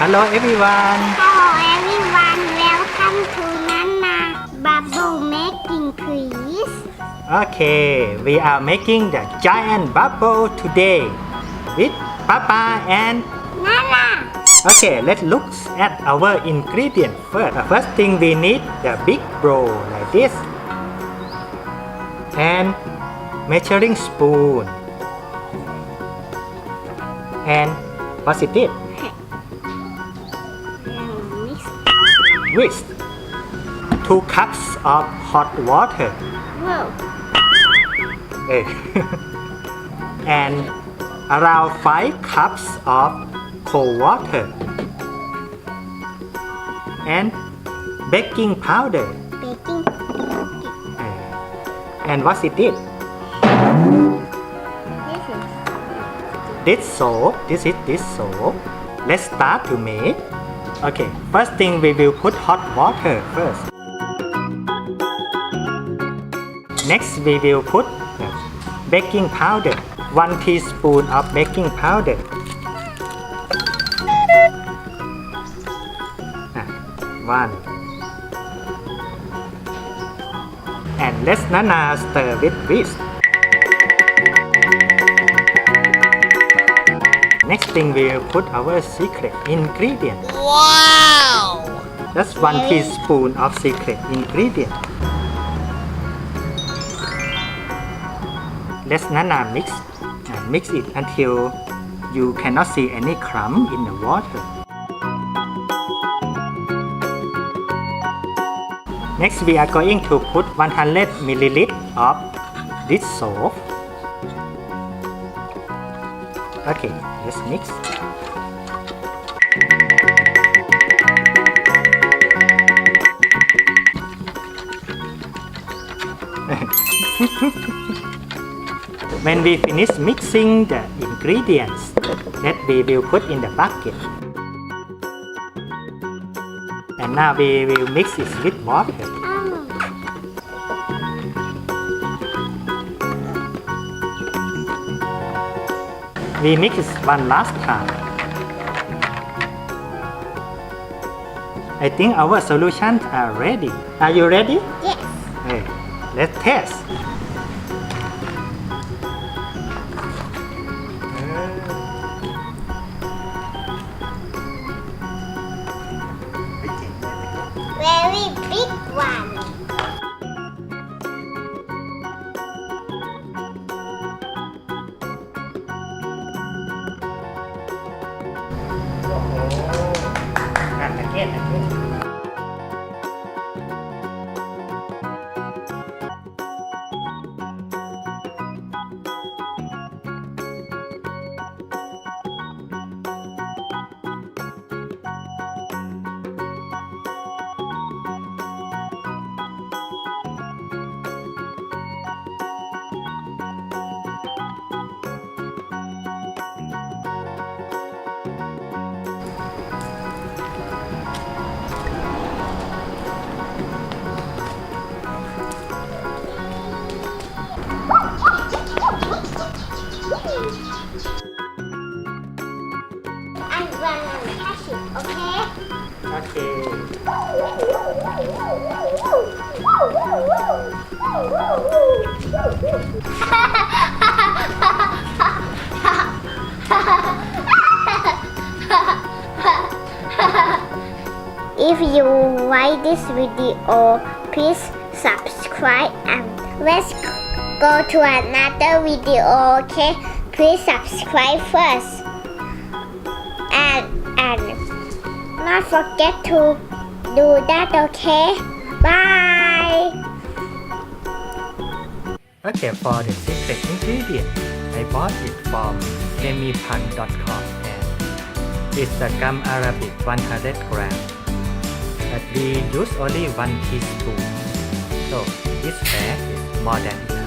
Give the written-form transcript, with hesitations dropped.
Hello everyone. Hello everyone, welcome to Nana Bubble Making Quiz. Okay, we are making the giant bubble today with Papa and Nana, Okay, let's look at our ingredient first. The first thing we need the big bowl like this and measuring spoon and what's it? mix. Whisk 2 cups of hot water Whoa, and around 5 cups of cold water and baking powder baking. and what's it? This is This soap. This is this soap. Let's start to make. Okay, first thing we will put hot water first. Next we will put baking powder. 1 teaspoon of baking powder. One. And let's Nana stir with whisk. Next thing we will put our secret ingredient. wow. Just 1 teaspoon of secret ingredient. Let's Nana mix and mix it until you cannot see any crumb in the water. Next we are going to put 100 ml of this soap. Okay, let's mix. When we finish mixing the ingredients, that we will put in the bucket. And now we will mix it with water. We mix it one last time. I think our solutions are ready. Are you ready? Yes. Hey, let's test. Very big one. Again. I'm gonna catch it, okay? Okay. If you like this video, please subscribe and let's go to another video, okay? Please subscribe first. And not forget to do that, okay? Bye! Okay, for the secret ingredient, I bought it from demipan.com and it's a gum Arabic 100 grams. But we use only 1 teaspoon. So this bag is more than enough.